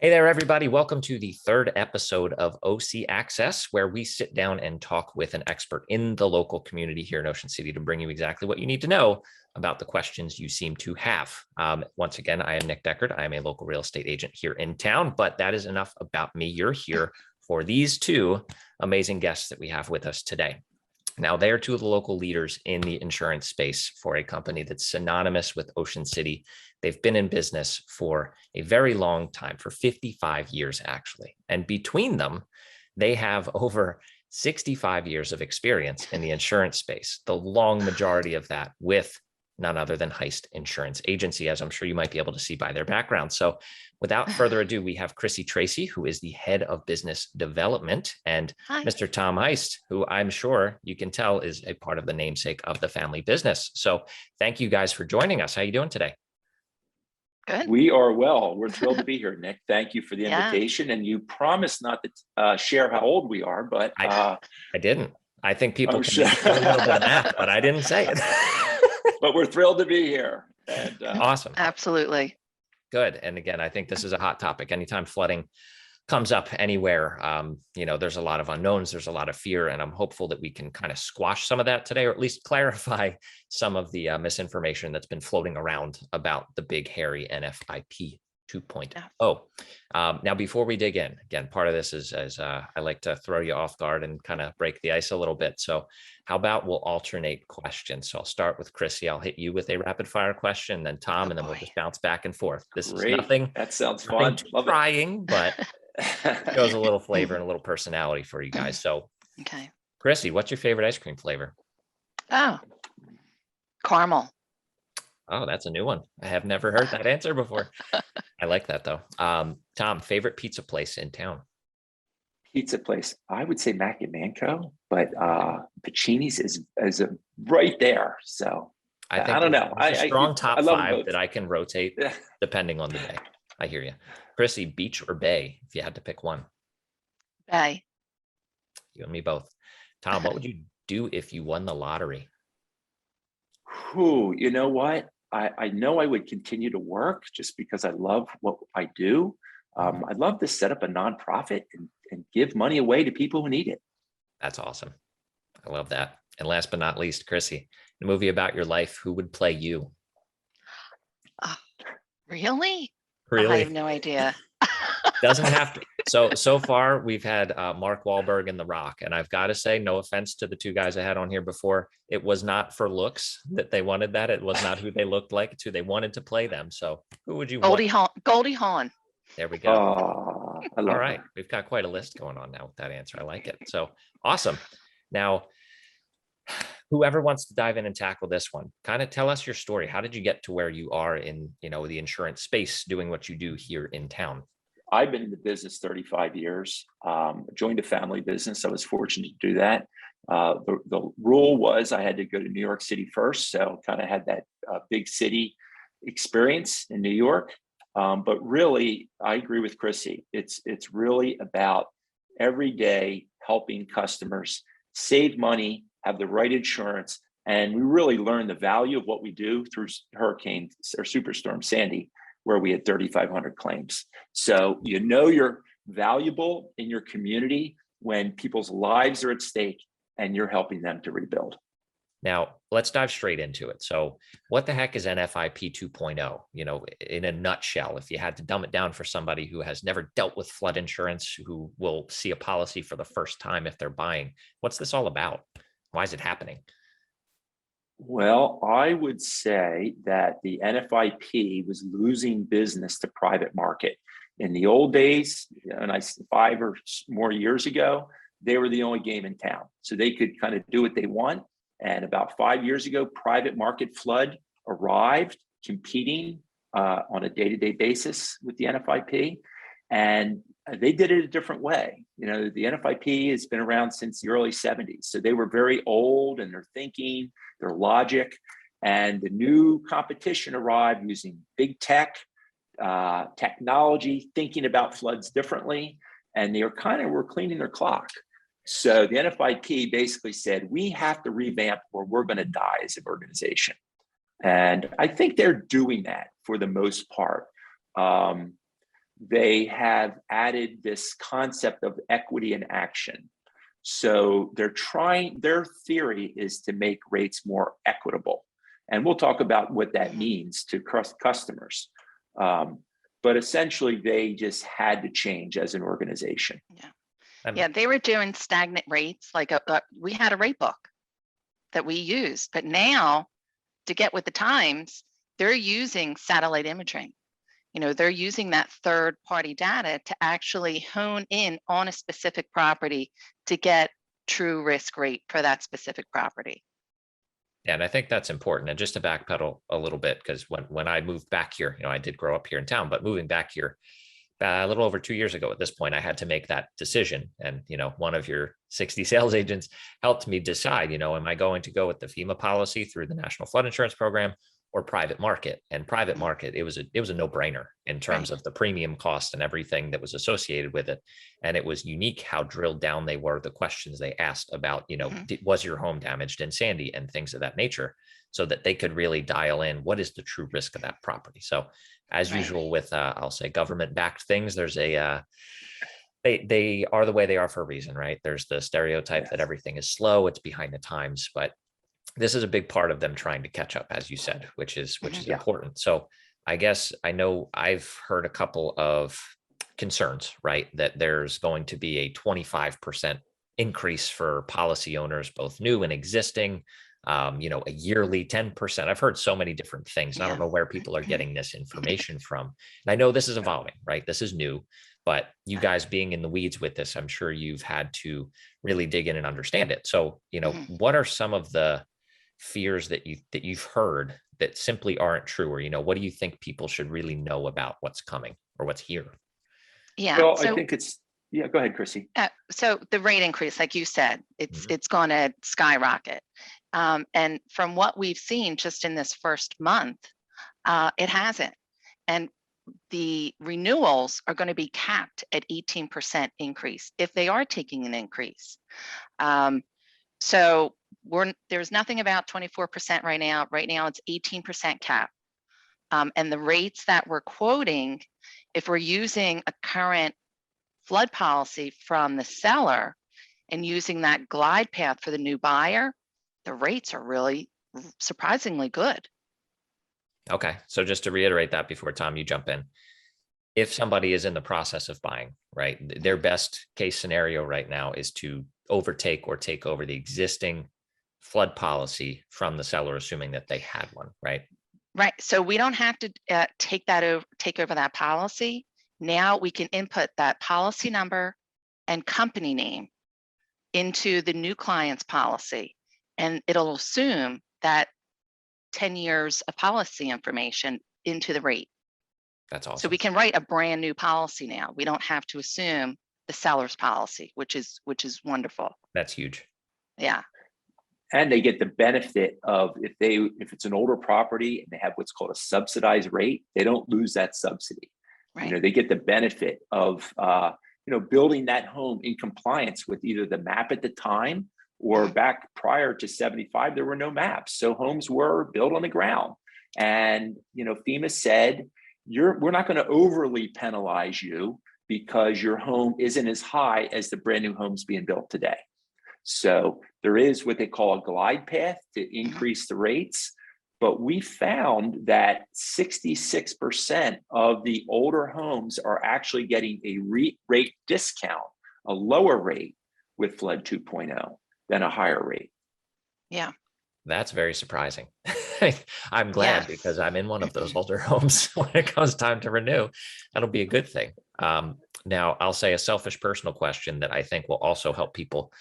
Hey there, everybody. Welcome to the third episode of OC Access, where we sit down and talk with an expert in the local community here in Ocean City to bring you exactly what you need to know about the questions you seem to have. Once again, I am Nick Deckard. I am a local real estate agent here in town, but that is enough about me. You're here for these two amazing guests that we have with us today. Now, they are two of the local leaders in the insurance space for a company that's synonymous with Ocean City. They've been in business for a very long time, for 55 years, actually. And between them, they have over 65 years of experience in the insurance space, the long majority of that with none other than Heist Insurance Agency, as I'm sure you might be able to see by their background. So without further ado, we have Chrissy Tracy, who is the head of business development, and Hi. Mr. Tom Heist, who I'm sure you can tell is a part of the namesake of the family business. So thank you guys for joining us. How are you doing today? Good. We are well. We're thrilled to be here, Nick. Thank you for the Yeah. invitation. And you promised not to share how old we are, but I didn't. I think people can sure. do a little bit of math, but I didn't say it. But we're thrilled to be here. And Awesome. Absolutely. Good. And again, I think this is a hot topic. Anytime flooding comes up anywhere, there's a lot of unknowns, there's a lot of fear, and I'm hopeful that we can kind of squash some of that today, or at least clarify some of the misinformation that's been floating around about the big, hairy NFIP 2.0. Now, before we dig in, again, part of this is as I like to throw you off guard and kind of break the ice a little bit. So how about we'll alternate questions? So I'll start with Chrissy. I'll hit you with a rapid fire question, then Tom, and then we'll just bounce back and forth. This great. is nothing. That sounds fun. Love trying, but it shows a little flavor and a little personality for you guys. So, Okay. Chrissy, what's your favorite ice cream flavor? Oh, caramel. Oh, that's a new one. I have never heard that answer before. I like that though. Tom, favorite pizza place in town? Pizza place. I would say Mac and Manco, but Pacini's is right there. So I don't know. A strong top I love five that I can rotate depending on the day. I hear you. Chrissy, beach or bay, if you had to pick one? Bay. You and me both. Tom, what would you do if you won the lottery? You know what? I know I would continue to work just because I love what I do. I'd love to set up a nonprofit and give money away to people who need it. That's awesome. I love that. And last but not least, Chrissy, a movie about your life, who would play you? Really? Really? I have no idea. Doesn't have to. So far, we've had Mark Wahlberg and The Rock. And I've got to say, no offense to the two guys I had on here before, it was not for looks that they wanted that. It was not who they looked like. It's who they wanted to play them. So who would you want? Goldie Hawn. There we go. All right. We've got quite a list going on now with that answer. I like it. So awesome. Now, whoever wants to dive in and tackle this one, kind of tell us your story. How did you get to where you are in, the insurance space, doing what you do here in town? I've been in the business 35 years, joined a family business. I was fortunate to do that. The rule was I had to go to New York City first. So kind of had that big city experience in New York. But really, I agree with Chrissy. It's really about every day helping customers save money, have the right insurance. And we really learned the value of what we do through Hurricane or Superstorm Sandy, where we had 3,500 claims. So you're valuable in your community when people's lives are at stake and you're helping them to rebuild. Now, let's dive straight into it. So what the heck is NFIP 2.0? In a nutshell, if you had to dumb it down for somebody who has never dealt with flood insurance, who will see a policy for the first time if they're buying, what's this all about? Why is it happening? Well, I would say that the NFIP was losing business to private market. In the old days, and 5 or more years ago, they were the only game in town. So they could kind of do what they want. And about 5 years ago, private market flood arrived, competing on a day-to-day basis with the NFIP. And they did it a different way. The NFIP has been around since the early 70s. So they were very old in their thinking, their logic. And the new competition arrived using big tech, technology, thinking about floods differently. And they were cleaning their clock. So the NFIP basically said, we have to revamp or we're going to die as an organization. And I think they're doing that for the most part. they have added this concept of equity in action. So their theory is to make rates more equitable. And we'll talk about what that means to customers. But essentially, they just had to change as an organization. Yeah, they were doing stagnant rates. Like we had a rate book that we used, but now to get with the times, they're using satellite imaging. They're using that third-party data to actually hone in on a specific property to get true risk rate for that specific property. Yeah, and I think that's important. And just to backpedal a little bit, because when I moved back here, I did grow up here in town, but moving back here a little over 2 years ago at this point, I had to make that decision. And, one of your 60 sales agents helped me decide, am I going to go with the FEMA policy through the National Flood Insurance Program or private market? And private market, it was a no-brainer in terms of the premium cost and everything that was associated with it. And it was unique how drilled down they were, the questions they asked about, was your home damaged in Sandy and things of that nature, so that they could really dial in what is the true risk of that property. So as usual with, I'll say, government-backed things, there's they are the way they are for a reason, right? There's the stereotype that everything is slow, it's behind the times, but this is a big part of them trying to catch up, as you said, which is important. So I guess I know I've heard a couple of concerns, right? That there's going to be a 25% increase for policy owners, both new and existing, a yearly 10%. I've heard so many different things. And I don't know where people are getting this information from. And I know this is evolving, right? This is new, but you guys being in the weeds with this, I'm sure you've had to really dig in and understand it. So, what are some of the fears that you've heard that simply aren't true, or what do you think people should really know about what's coming or what's here? Well, I think go ahead, Chrissy. So the rate increase, like you said, it's going to skyrocket, and from what we've seen just in this first month, it hasn't. And the renewals are going to be capped at 18% increase if they are taking an increase. So there's nothing about 24% right now. Right now it's 18% cap. And the rates that we're quoting, if we're using a current flood policy from the seller and using that glide path for the new buyer, the rates are really surprisingly good. Okay. So just to reiterate that before, Tom, you jump in. If somebody is in the process of buying, right, their best case scenario right now is to overtake or take over the existing flood policy from the seller, assuming that they had one, right? Right. So we don't have to take over that policy. Now we can input that policy number and company name into the new client's policy, and it'll assume that 10 years of policy information into the rate. That's awesome. So we can write a brand new policy now. We don't have to assume the seller's policy, which is wonderful. That's huge. Yeah. And they get the benefit of if it's an older property and they have what's called a subsidized rate, they don't lose that subsidy. Right. They get the benefit of building that home in compliance with either the map at the time, or back prior to 75, there were no maps. So homes were built on the ground. And FEMA said, we're not going to overly penalize you because your home isn't as high as the brand new homes being built today. So there is what they call a glide path to increase the rates. But we found that 66% of the older homes are actually getting a rate discount, a lower rate with Flood 2.0 than a higher rate. Yeah. That's very surprising. I'm glad because I'm in one of those older homes. When it comes time to renew, that'll be a good thing. Now, I'll say a selfish personal question that I think will also help people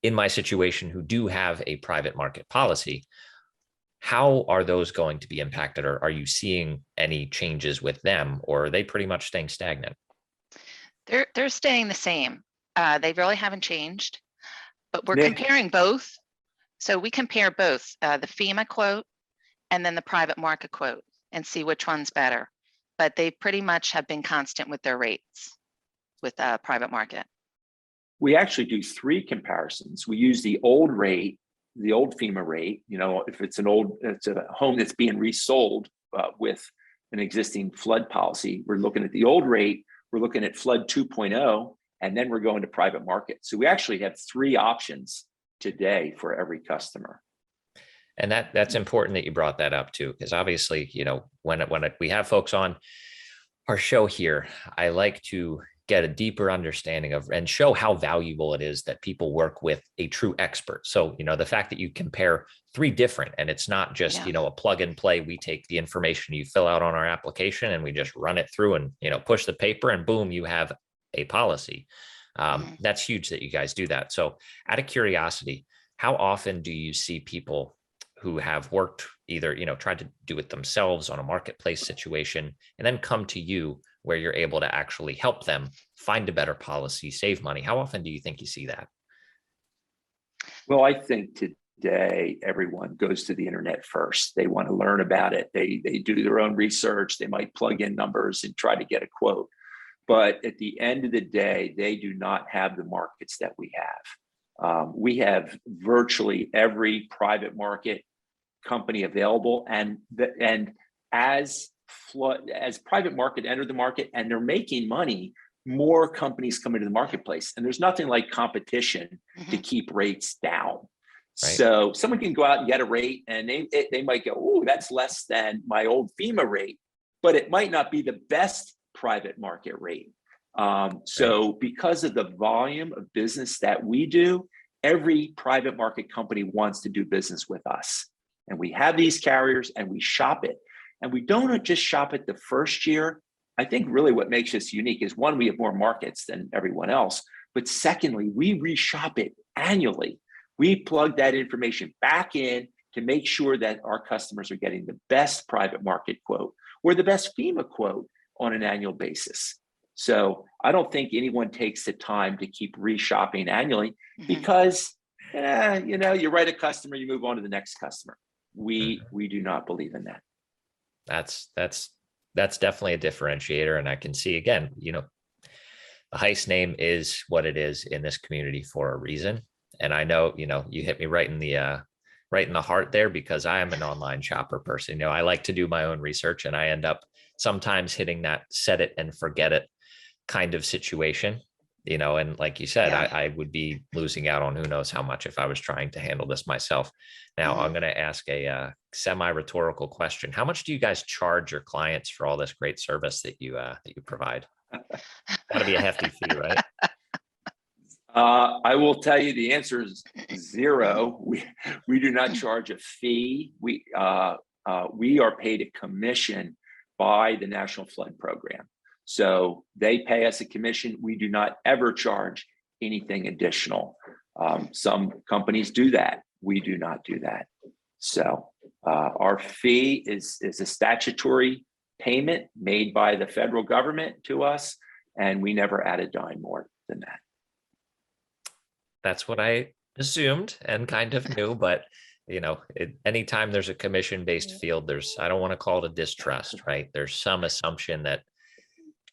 in my situation who do have a private market policy. How are those going to be impacted, or are you seeing any changes with them, or are they pretty much staying stagnant? They're staying the same. They really haven't changed, but we're comparing both. So we compare both the FEMA quote and then the private market quote and see which one's better. But they pretty much have been constant with their rates with private market. We actually do 3 comparisons. We use the old rate, the old FEMA rate. If it's a home that's being resold with an existing flood policy, we're looking at the old rate we're looking at flood 2.0, and then we're going to private market. So we actually have 3 options today for every customer. And that's important that you brought that up too, because obviously, when we have folks on our show here, I like to get a deeper understanding of and show how valuable it is that people work with a true expert. So, the fact that you compare 3 different, and it's not just, a plug and play. We take the information you fill out on our application and we just run it through and, push the paper and boom, you have a policy. That's huge that you guys do that. So out of curiosity, how often do you see people who have worked either, tried to do it themselves on a marketplace situation and then come to you where you're able to actually help them find a better policy, save money? How often do you think you see that? Well, I think today everyone goes to the internet first. They want to learn about it. They do their own research. They might plug in numbers and try to get a quote. But at the end of the day, they do not have the markets that we have. We have virtually every private market company available, and as private market enter the market and they're making money, more companies come into the marketplace, and there's nothing like competition to keep rates down. Right. So someone can go out and get a rate, and they might go, "Oh, that's less than my old FEMA rate," but it might not be the best private market rate. So because of the volume of business that we do, every private market company wants to do business with us. And we have these carriers and we shop it. And we don't just shop it the first year. I think really what makes us unique is, one, we have more markets than everyone else. But secondly, we reshop it annually. We plug that information back in to make sure that our customers are getting the best private market quote or the best FEMA quote on an annual basis. So I don't think anyone takes the time to keep reshopping annually because, you write a customer, you move on to the next customer. We do not believe in that. That's definitely a differentiator. And I can see, again, the Heist name is what it is in this community for a reason. And I know, you hit me right in the heart there, because I am an online shopper person. I like to do my own research, and I end up sometimes hitting that set it and forget it kind of situation, and like you said, I would be losing out on who knows how much if I was trying to handle this myself. Now, I'm going to ask a semi-rhetorical question. How much do you guys charge your clients for all this great service that you provide? Got to be a hefty fee, right? I will tell you the answer is 0. We do not charge a fee. We are paid a commission by the National Flood Program. So they pay us a commission. We do not ever charge anything additional. Some companies do that. We do not do that. So our fee is a statutory payment made by the federal government to us, and we never add a dime more than that. That's what I assumed and kind of knew, but anytime there's a commission-based field, I don't want to call it a distrust, right? There's some assumption that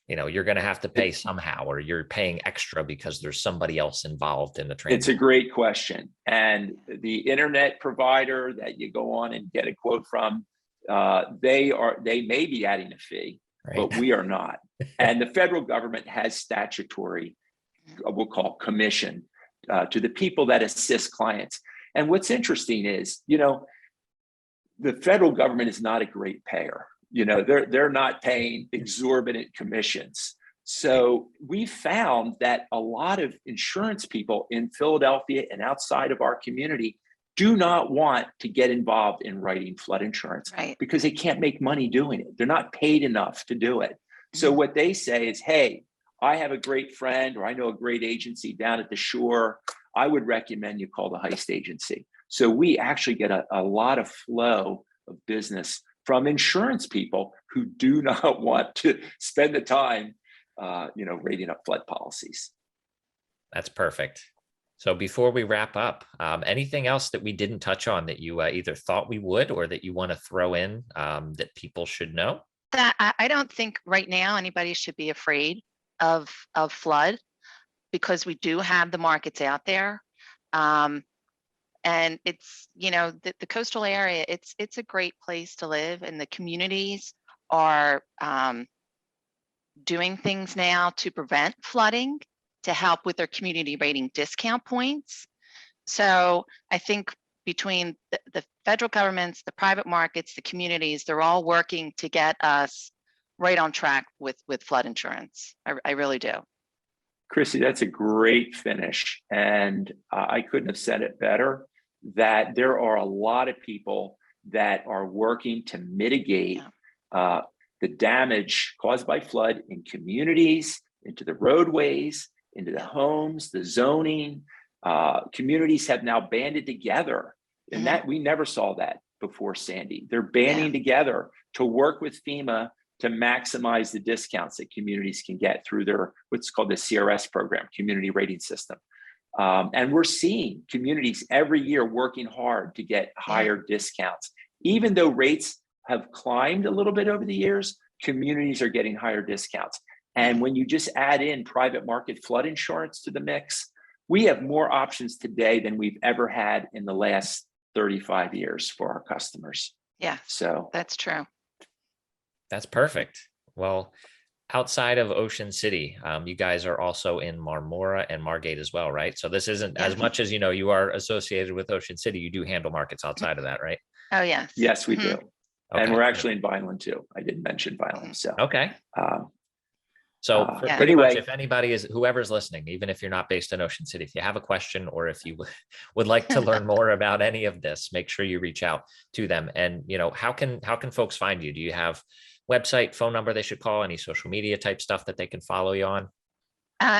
you're going to have to pay somehow, or you're paying extra because there's somebody else involved in the transaction. It's a great question. And the internet provider that you go on and get a quote from, they may be adding a fee, but we are not. And the federal government has statutory, we'll call commission, to the people that assist clients. And what's interesting is, the federal government is not a great payer. They're not paying exorbitant commissions. So we found that a lot of insurance people in Philadelphia and outside of our community do not want to get involved in writing flood insurance because they can't make money doing it. They're not paid enough to do it. So what they say is, hey, I have a great friend, or I know a great agency down at the shore. I would recommend you call the Heist agency. So we actually get a lot of flow of business from insurance people who do not want to spend the time, rating up flood policies. That's perfect. So before we wrap up, anything else that we didn't touch on that you either thought we would, or that you want to throw in that people should know? That I don't think right now anybody should be afraid of flood, because we do have the markets out there. And it's, the coastal area, it's a great place to live, and the communities are doing things now to prevent flooding, to help with their community rating discount points. So I think between the federal governments, the private markets, the communities, they're all working to get us right on track with flood insurance. I really do. Chrissy, that's a great finish. And I couldn't have said it better, that there are a lot of people that are working to mitigate the damage caused by flood in communities, into the roadways, into the homes, the zoning. Communities have now banded together, and that we never saw that before Sandy. They're banding together to work with FEMA to maximize the discounts that communities can get through their what's called the CRS program, community rating system. And we're seeing communities every year working hard to get higher discounts. Even though rates have climbed a little bit over the years, communities are getting higher discounts. And when you just add in private market flood insurance to the mix, we have more options today than we've ever had in the last 35 years for our customers. Yeah, so that's true. That's perfect. Well, outside of Ocean City, you guys are also in Marmora and Margate as well, right? So this isn't as much as, you are associated with Ocean City, you do handle markets outside of that, right? Oh, yes. Yes, we do. Okay. And we're actually in Vineland too. I didn't mention Vineland. So okay. So pretty anyway, much, if anybody whoever's listening, even if you're not based in Ocean City, if you have a question or if you would like to learn more about any of this, make sure you reach out to them. And how can folks find you? Do you have website, phone number they should call, any social media type stuff that they can follow you on?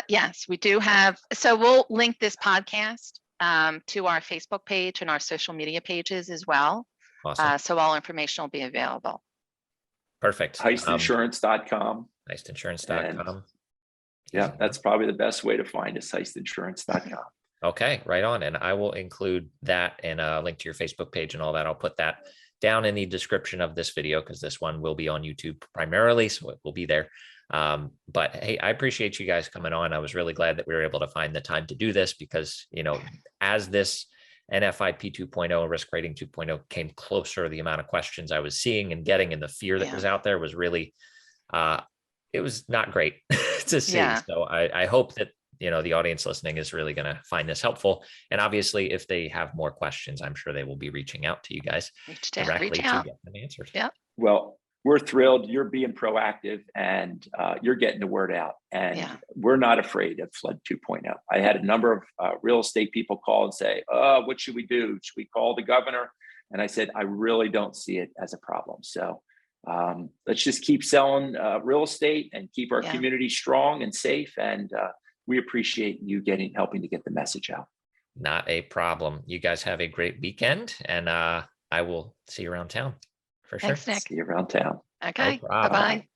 Yes, we do have. So we'll link this podcast to our Facebook page and our social media pages as well. Awesome. So all information will be available. Perfect. Heistinsurance.com. Heistinsurance.com. Yeah, that's probably the best way to find us, heistinsurance.com. Okay, right on. And I will include that and a link to your Facebook page and all that. I'll put that down in the description of this video because this one will be on YouTube primarily, so it will be there. But hey, I appreciate you guys coming on. I was really glad that we were able to find the time to do this because, as this NFIP 2.0 Risk Rating 2.0 came closer, the amount of questions I was seeing and getting and the fear that was out there was really, it was not great to see. So I hope that, the audience listening is really going to find this helpful. And obviously, if they have more questions, I'm sure they will be reaching out to you guys directly to get them answered. Yeah. Well, we're thrilled. You're being proactive and you're getting the word out. And we're not afraid of Flood 2.0. I had a number of real estate people call and say, what should we do? Should we call the governor? And I said, I really don't see it as a problem. So let's just keep selling real estate and keep our community strong and safe. And we appreciate you helping to get the message out. Not a problem. You guys have a great weekend, and I will see you around town for sure. Thanks, Nick. See you around town. Okay. No problem. Bye-bye.